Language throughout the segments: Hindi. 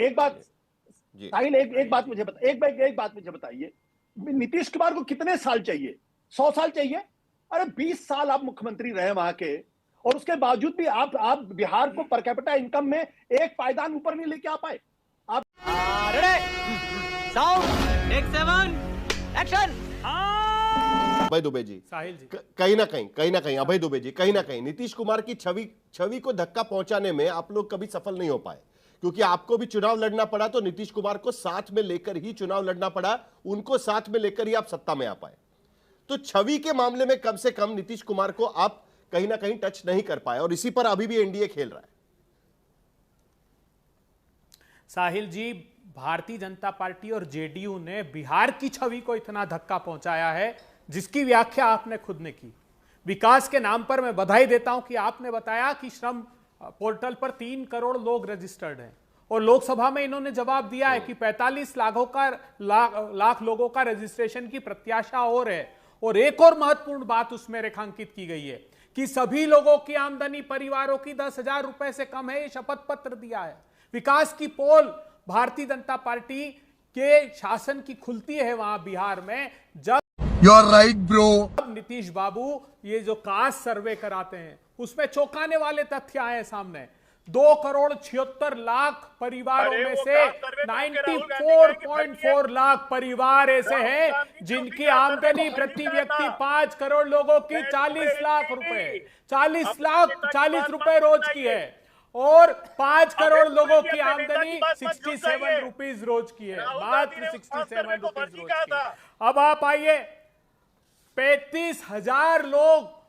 एक बात साहिल, एक बात मुझे बताइए, नीतीश कुमार को कितने साल चाहिए? 100 साल चाहिए? अरे 20 साल आप मुख्यमंत्री रहे वहां के, और उसके बावजूद भी आप बिहार को पर कैपिटा इनकम में एक पायदान ऊपर नहीं लेके आ पाए। आप साउंड टेक 7 एक्शन। अभय दुबे जी, साहिल जी, कहीं ना कहीं अभय दुबे जी, कहीं ना कहीं नीतीश कुमार की छवि को धक्का पहुंचाने में आप लोग कभी सफल नहीं हो पाए, क्योंकि आपको भी चुनाव लड़ना पड़ा तो नीतीश कुमार को साथ में लेकर ही चुनाव लड़ना पड़ा, उनको साथ में लेकर ही आप सत्ता में आ पाए। तो छवि के मामले में कम से कम नीतीश कुमार को आप कहीं ना कहीं टच नहीं कर पाए, और इसी पर अभी भी एनडीए खेल रहा है। साहिल जी, भारतीय जनता पार्टी और जेडीयू ने बिहार की छवि को इतना धक्का पहुंचाया है जिसकी व्याख्या आपने खुद ने की। विकास के नाम पर मैं बधाई देता हूं कि आपने बताया कि श्रम पोर्टल पर 3 करोड़ लोग रजिस्टर्ड हैं, और लोकसभा में इन्होंने जवाब दिया है कि 45 लाख लोगों का रजिस्ट्रेशन की प्रत्याशा और है। और एक और महत्वपूर्ण बात उसमें रेखांकित की गई है कि सभी लोगों की आमदनी परिवारों की 10,000 रुपए से कम है, ये शपथ पत्र दिया है। विकास की पोल भारतीय जनता पार्टी के शासन की खुलती है वहां बिहार में, जब you are right bro. Nitish बाबू ये जो कास्ट सर्वे कराते हैं उसमें चौंकाने वाले तथ्य आए सामने। 2,76,00,000 परिवारों में से 94.4 लाख परिवार ऐसे हैं जिनकी आमदनी प्रति व्यक्ति 5 करोड़ लोगों की 40 लाख रुपए 40 रुपए रोज की है, और 5 करोड़ लोगों की आमदनी 67 रुपीज रोज की है, मात्र 67 रुपीज रोज की। अब आप आइए, 35,000 लोग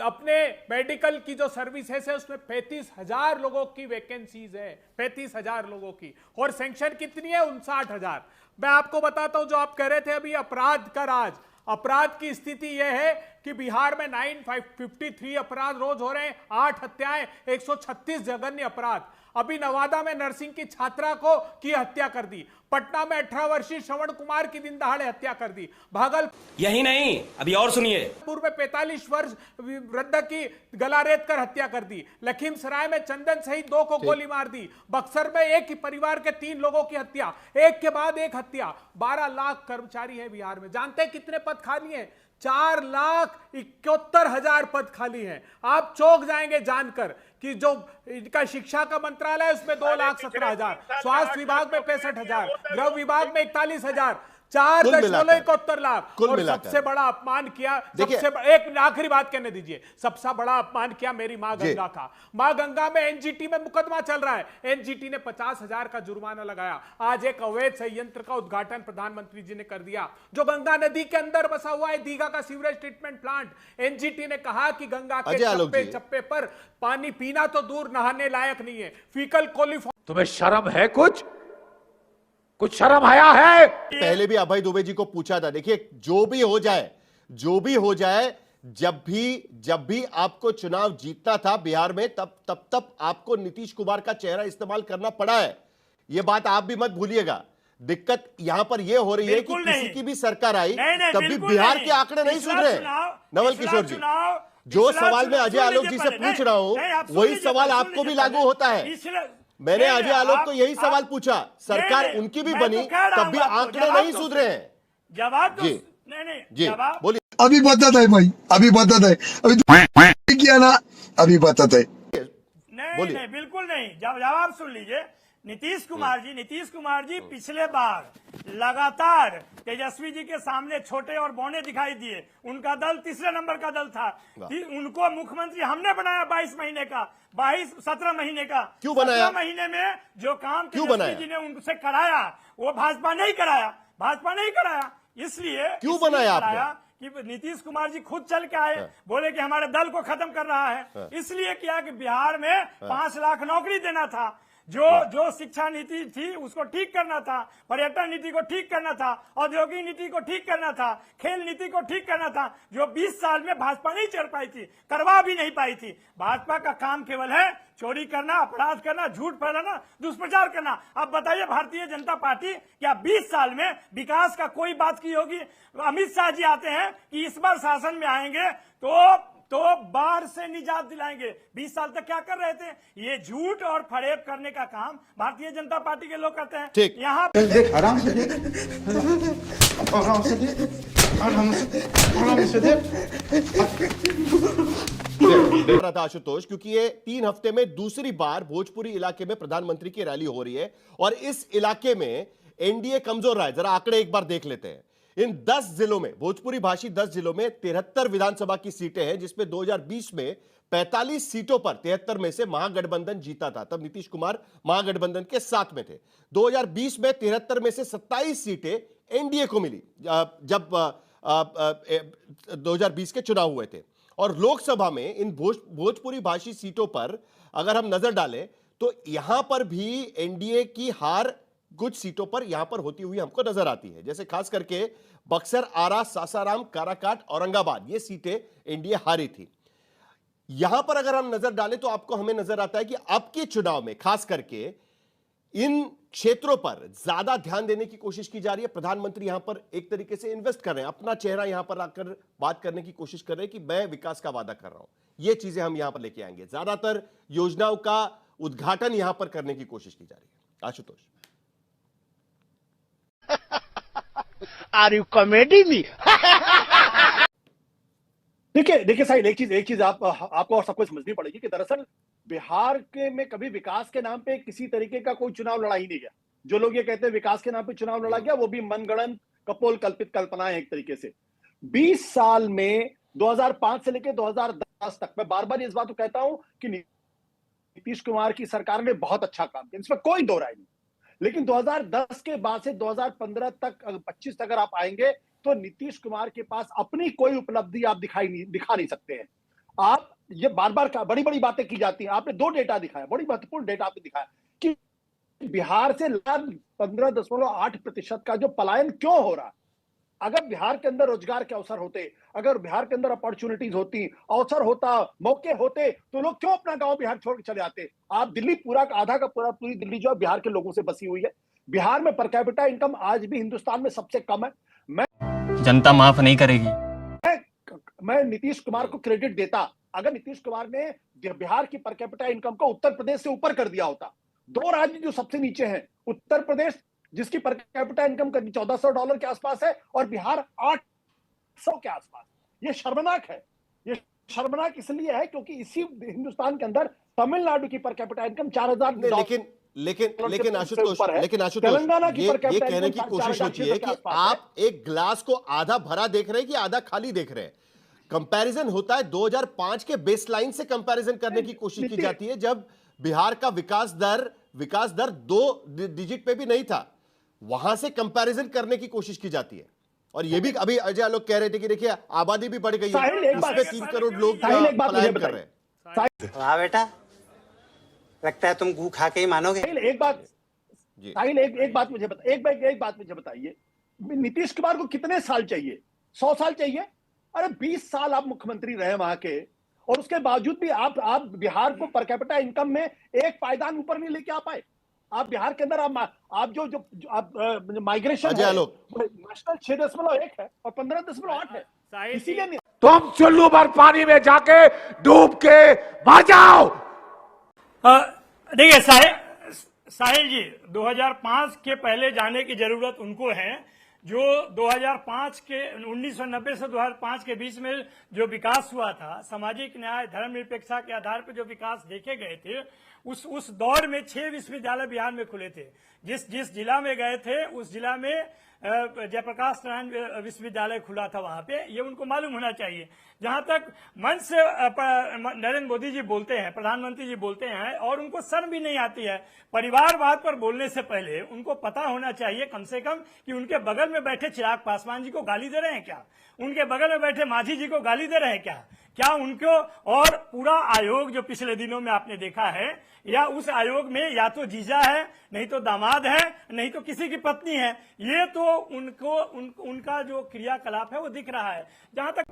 अपने मेडिकल की जो सर्विसेज है उसमें 35,000 लोगों की वैकेंसीज है, 35,000 लोगों की, और सैंक्शन कितनी है? 59,000। मैं आपको बताता हूं, जो आप कह रहे थे अभी अपराध का राज, अपराध की स्थिति यह है कि बिहार में 953 अपराध रोज हो रहे हैं, 8 हत्याएं, 136 जघन्य अपराध। अभी नवादा में नर्सिंग की छात्रा की हत्या कर दी, पटना में 18 वर्षीय श्रवण कुमार की दिन दहाड़े हत्या कर दी, भागलपुर यही नहीं, अभी और सुनिए, में 45 वर्ष वृद्ध की गला रेत कर हत्या कर दी, लखीमसराय में चंदन सहित 2 को गोली मार दी, बक्सर में एक ही परिवार के 3 लोगों की हत्या, एक के बाद एक हत्या। 12 लाख कर्मचारी है बिहार में, जानते हैं कितने पद खाली हैं? 4,71,000 पद खाली हैं। आप चौंक जाएंगे जानकर कि जो इनका शिक्षा का मंत्रालय है उसमें 2,17,000, स्वास्थ्य विभाग में 65,000, गृह विभाग में 41,000, 4.71 लाख। और सबसे बड़ा अपमान किया, एक आखिरी बात कहने दीजिए, सबसे बड़ा अपमान किया मेरी मां गंगा का। मां गंगा में एनजीटी में मुकदमा चल रहा है, एनजीटी ने 50,000 का जुर्माना लगाया। आज एक अवैध संयंत्र का उद्घाटन प्रधानमंत्री जी ने कर दिया, जो गंगा नदी के अंदर बसा हुआ है, दीघा का सीवरेज ट्रीटमेंट प्लांट। एनजीटी ने कहा कि गंगा के चप्पे चप्पे पर पानी पीना तो दूर, नहाने लायक नहीं है, फीकल कोलिफॉर्म। तुम्हें शर्म है? कुछ शर्म आया है? पहले भी अभय दुबे जी को पूछा था, देखिए जो भी हो जाए, जब भी आपको चुनाव जीतना था बिहार में, तब आपको नीतीश कुमार का चेहरा इस्तेमाल करना पड़ा है। यह बात आप भी मत भूलिएगा। दिक्कत यहां पर यह हो रही है कि किसी की भी सरकार आई तब भी बिहार के आंकड़े नहीं सुन रहे। नवल किशोर जी, जो सवाल मैं अजय आलोक जी से पूछ रहा हूं वही सवाल आपको भी लागू होता है। मैंने अजय आलोक को यही सवाल पूछा, सरकार उनकी भी बनी तब भी आंकड़े नहीं सुधरे हैं। जवाब जी जी बोलिए। अभी बताता है भाई, अभी बताता है, अभी किया ना, अभी बताता है। नहीं, बिल्कुल नहीं। जवाब सुन लीजिए। नीतीश कुमार जी पिछले बार लगातार तेजस्वी जी के सामने छोटे और बौने दिखाई दिए। उनका दल तीसरे नंबर का दल था। उनको मुख्यमंत्री हमने बनाया 17 महीने का। क्यों बनाया? 17 महीने में जो काम तेजस्वी जी ने उनसे कराया वो भाजपा नहीं कराया। इसलिए क्यों बनाया आपने? कि नीतीश कुमार जी खुद चल के आए, बोले कि हमारे दल को खत्म कर रहा है। इसलिए किया कि बिहार में 5 लाख नौकरी देना था, जो शिक्षा नीति थी उसको ठीक करना था, पर्यटन नीति को ठीक करना था, औद्योगिक नीति को ठीक करना था, खेल नीति को ठीक करना था, जो 20 साल में भाजपा नहीं चल पाई थी, करवा भी नहीं पाई थी। भाजपा का काम केवल है चोरी करना, अपराध करना, झूठ फैलाना, दुष्प्रचार करना। अब बताइए भारतीय जनता पार्टी क्या 20 साल में विकास का कोई बात की होगी? अमित शाह जी आते हैं कि इस बार शासन में आएंगे तो बाढ़ से निजात दिलाएंगे। 20 साल तक क्या कर रहे थे? ये झूठ और फरेब करने का काम भारतीय जनता पार्टी के लोग करते हैं। ठीक। यहाँ देख आराम से देख आराम से देख आराम से रहा था आशुतोष, क्योंकि ये 3 हफ्ते में दूसरी बार भोजपुरी इलाके में प्रधानमंत्री की रैली हो रही है और इस इलाके में एनडीए कमजोर रहा है। जरा आंकड़े एक बार देख लेते हैं। इन 10 जिलों में, भोजपुरी भाषी 10 जिलों में 73 विधानसभा की सीटें हैं, जिसमें 2020 में 45 सीटों पर 73 में से महागठबंधन जीता था। तब नीतीश कुमार महागठबंधन के साथ में थे। 2020 में 73 में से 27 सीटें एनडीए को मिली जब 2020 के चुनाव हुए थे। और लोकसभा में इन भोजपुरी भाषी सीटों पर अगर हम नजर डालें तो यहां पर भी एनडीए की हार कुछ सीटों पर यहां पर होती हुई हमको नजर आती है। जैसे खास करके बक्सर, आरा, सासाराम, काराकाट, औरंगाबाद, ये सीटें एनडीए हारी थी। यहां पर अगर हम नजर डालें तो आपको हमें नजर आता है कि अब के चुनाव में खास करके इन क्षेत्रों पर ज्यादा ध्यान देने की कोशिश की जा रही है। प्रधानमंत्री यहां पर एक तरीके से इन्वेस्ट कर रहे हैं, अपना चेहरा यहां पर आकर बात करने की कोशिश कर रहे हैं कि मैं विकास का वादा कर रहा हूं। ये चीजें हम यहां पर लेके आएंगे। ज्यादातर योजनाओं का उद्घाटन यहां पर करने की कोशिश की जा रही है। Ashutosh, are you comedy me? देखिए साहिल, एक चीज आपको और सबको समझनी पड़ेगी कि दरअसल बिहार के में कभी विकास के नाम पे किसी तरीके का कोई चुनाव लड़ा ही नहीं गया। जो लोग ये कहते हैं विकास के नाम पे चुनाव लड़ा गया, वो भी मनगढ़ंत कपोल कल्पित कल्पनाएं एक तरीके से। 20 साल में 2005 से लेकर 2010 तक मैं बार बार इस बात को कहता हूं कि नीतीश कुमार की सरकार ने बहुत अच्छा काम किया, इसमें कोई दो राय नहीं। लेकिन 2010 के बाद से 2015 तक 25 तक अगर आप आएंगे तो नीतीश कुमार के पास अपनी कोई उपलब्धि आप दिखा नहीं सकते हैं। आप ये बार बार बड़ी बड़ी बातें की जाती हैं। आपने 2 डेटा दिखाया, बड़ी महत्वपूर्ण डेटा आपने दिखाया कि बिहार से 15.8% का जो पलायन क्यों हो रहा। अगर बिहार के अंदर रोजगार के अवसर होते, अगर बिहार के अंदर अपॉर्चुनिटीज होती, अवसर होता, मौके होते, तो लोग क्यों अपना गांव बिहार छोड़ के चले आते। आप दिल्ली पूरा का आधा का पूरी दिल्ली जो है बिहार के लोगों से बसी हुई है। बिहार में पर कैपिटा इनकम आज भी हिंदुस्तान में सबसे कम है। जनता माफ नहीं करेगी। मैं नीतीश कुमार को क्रेडिट देता अगर नीतीश कुमार ने बिहार की पर कैपिटा इनकम को उत्तर प्रदेश से ऊपर कर दिया होता। 2 राज्य जो सबसे नीचे हैं, उत्तर प्रदेश जिसकी पर कैपिटा इनकम करीब $1400 के आसपास है और बिहार 800 के आसपास। ये शर्मनाक है। ये शर्मनाक इसलिए है क्योंकि इसी हिंदुस्तान के अंदर तमिलनाडु की पर कैपिटा इनकम $4000। लेकिन आशुतोष, ये कहने की कोशिश होती है कि आप एक ग्लास को आधा भरा देख रहे हैं कि आधा खाली देख रहे हैं। कंपैरिजन होता है 2005 के बेसलाइन से कंपैरिजन करने की कोशिश की जाती है, जब बिहार का विकास दर 2 डिजिट पे भी नहीं था। वहां से कंपैरिजन करने की कोशिश की जाती है। और ये भी अभी अजय लोग कह रहे थे कि देखिए आबादी भी बढ़ गई है, इसमें 3 करोड़ लोग पलायन कर रहे हैं। वाह बेटा, लगता है तुम गू खा के ही मानोगे। एक बात मुझे बताइए, नीतीश कुमार को कितने साल चाहिए? 100 साल चाहिए? अरे 20 साल आप मुख्यमंत्री रहे वहां के, और उसके बावजूद भी आप बिहार को पर कैपिटा इनकम में एक पायदान ऊपर नहीं लेके आ पाए। आप बिहार के अंदर आप जो माइग्रेशन नेशनल 6.1 है और 15.8 है। इसीलिए तुम चुल्लू भर पानी में जाके डूब के मर जाओ। देखिए साहिल जी, 2005 के पहले जाने की जरूरत उनको है जो 2005 के 1990 से 2005 के बीच में जो विकास हुआ था, सामाजिक न्याय, धर्मनिरपेक्षता के आधार पर जो विकास देखे गए थे, उस दौर में 6 विश्वविद्यालय बिहार में खुले थे। जिस जिला में गए थे उस जिला में जयप्रकाश नारायण विश्वविद्यालय खुला था वहां पे, ये उनको मालूम होना चाहिए। जहां तक मंच से नरेंद्र मोदी जी बोलते हैं, प्रधानमंत्री जी बोलते हैं और उनको शर्म भी नहीं आती है, परिवारवाद पर बोलने से पहले उनको पता होना चाहिए कम से कम कि उनके बगल में बैठे चिराग पासवान जी को गाली दे रहे हैं क्या, उनके बगल में बैठे मांझी जी को गाली दे रहे हैं क्या उनको, और पूरा आयोग जो पिछले दिनों में आपने देखा है, या उस आयोग में या तो जीजा है, नहीं तो दामाद है, नहीं तो किसी की पत्नी है। ये तो उनका जो क्रियाकलाप है वो दिख रहा है। जहां तक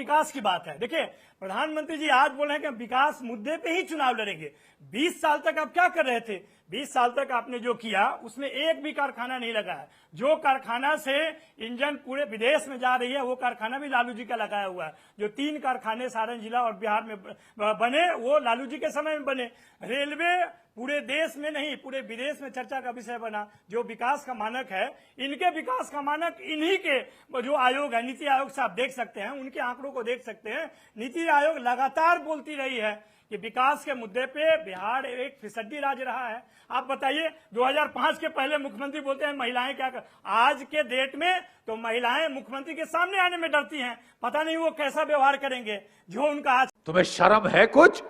विकास की बात है। देखिए, प्रधानमंत्री जी आज बोल रहे हैं कि हम विकास मुद्दे पे ही चुनाव लड़ेंगे। 20 साल तक आप क्या कर रहे थे? 20 साल तक आपने जो किया उसमें एक भी कारखाना नहीं लगा है। जो कारखाना से इंजन पूरे विदेश में जा रही है वो कारखाना भी लालू जी का लगाया हुआ है। जो 3 कारखाने सारण जिला और बिहार में बने वो लालू जी के समय में बने। रेलवे पूरे देश में नहीं पूरे विदेश में चर्चा का विषय बना। जो विकास का मानक है, इनके विकास का मानक इन्हीं के जो आयोग है, नीति आयोग से आप देख सकते हैं, उनके आंकड़ों को देख सकते हैं। नीति आयोग लगातार बोलती रही है कि विकास के मुद्दे पे बिहार एक फिसड्डी राज्य रहा है। आप बताइए, 2005 के पहले मुख्यमंत्री बोलते हैं महिलाएं क्या कर, आज के डेट में तो महिलाएं मुख्यमंत्री के सामने आने में डरती हैं। पता नहीं वो कैसा व्यवहार करेंगे। जो उनका आज तुम्हें शर्म है? कुछ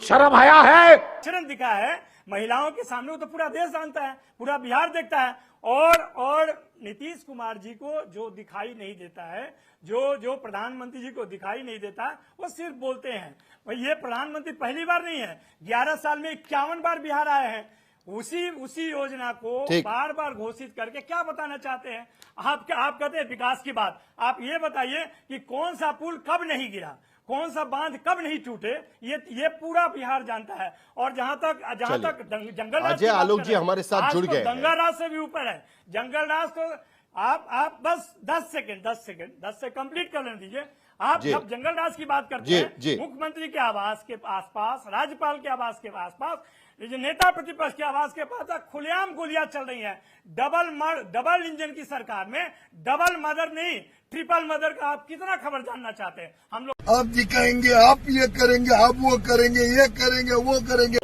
शर्म आया है? आचरण दिखा है महिलाओं के सामने, वो तो पूरा देश जानता है, पूरा बिहार देखता है। और नीतीश कुमार जी को जो दिखाई नहीं देता है, जो प्रधानमंत्री जी को दिखाई नहीं देता, वो सिर्फ बोलते हैं। ये प्रधानमंत्री पहली बार नहीं है, 11 साल में 51 बार बिहार आए हैं। उसी योजना को बार बार घोषित करके क्या बताना चाहते हैं? आप कहते हैं विकास की बात। आप ये बताइए कि कौन सा पुल कब नहीं गिरा, कौन सा बांध कब नहीं टूटे, ये पूरा बिहार जानता है। और जहां तक जंगल राज अजय आलोक जी हमारे साथ जुड़ गए। जंगल राज से भी ऊपर है। जंगल राज तो आप बस 10 से कंप्लीट कर लेने दीजिए। आप जब जंगल राज की बात करते हैं, मुख्यमंत्री के आवास के आसपास, राज्यपाल के आवास के आसपास, नेता प्रतिपक्ष के आवास के पास खुलेआम गोलियां चल रही हैं। डबल इंजन की सरकार में डबल मर्डर नहीं, ट्रिपल मर्डर का आप कितना खबर जानना चाहते हैं? हम लोग आप दिखाएंगे, आप ये करेंगे, आप वो करेंगे, ये करेंगे, वो करेंगे।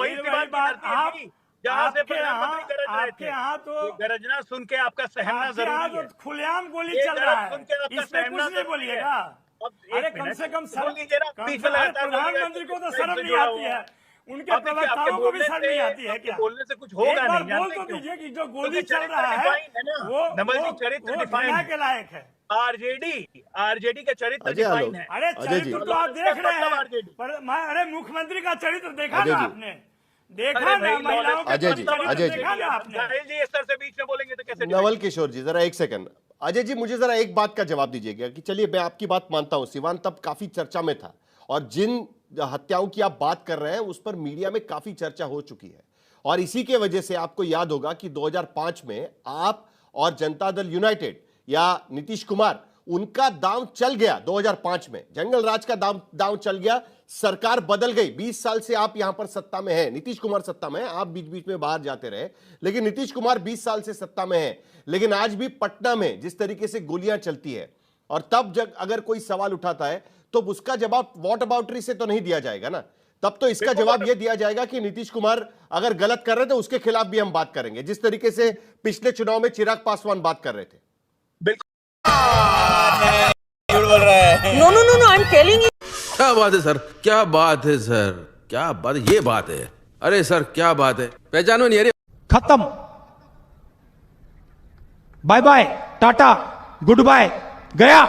आपके यहाँ तो गरजना सुन के आपका सहना जरूरी है। खुलेआम गोली चल रहा है, इसमें कुछ नहीं बोलिएगा। अरे कम से कम प्रधानमंत्री को तो शर्म नहीं आती है, उनके प्रवक्ताओं को भी शर्म नहीं आती है क्या? बोलने से कुछ होगा नहीं। बोल तो दीजिए कि जो गोली चल रहा है वो चरित्र दुनिया के लायक है। आरजेडी का चरित्र डिफाइन है। अरे चरित्र तो आप देख रहे हैं, पर अरे मुख्यमंत्री का चरित्र देखा ना आपने? देखा ना महिलाओं का चरित्र देखा ना आपने? जी इस तरह से बीच में बोलेंगे तो कैसे? नवल किशोर जी जरा एक सेकंड। अजय जी मुझे जरा एक बात का जवाब दीजिएगा कि चलिए मैं आपकी बात मानता हूं, सिवान तब काफी चर्चा में था और जिन हत्याओं की आप बात कर रहे हैं उस पर मीडिया में काफी चर्चा हो चुकी है। और इसी के वजह से आपको याद होगा कि 2005 में आप और जनता दल यूनाइटेड या नीतीश कुमार, उनका दांव चल गया। 2005 में जंगल राज का दांव चल गया, सरकार बदल गई। 20 साल से आप यहां पर सत्ता में हैं, नीतीश कुमार सत्ता में है, आप बीच बीच में बाहर जाते रहे, लेकिन नीतीश कुमार 20 साल से सत्ता में है। लेकिन आज भी पटना में जिस तरीके से गोलियां चलती है, और तब जब अगर कोई सवाल उठाता है तो उसका जवाब वॉट अबाउटरी से तो नहीं दिया जाएगा ना। तब तो इसका जवाब यह दिया जाएगा कि नीतीश कुमार अगर गलत कर रहे थे उसके खिलाफ भी हम बात करेंगे, जिस तरीके से पिछले चुनाव में चिराग पासवान बात कर रहे थे। No I am telling you. क्या बात है सर, क्या बात है सर, क्या बात है, ये बात है। अरे सर क्या बात है, पहचानो नहीं? अरे खत्म, bye bye, tata, good bye, गया।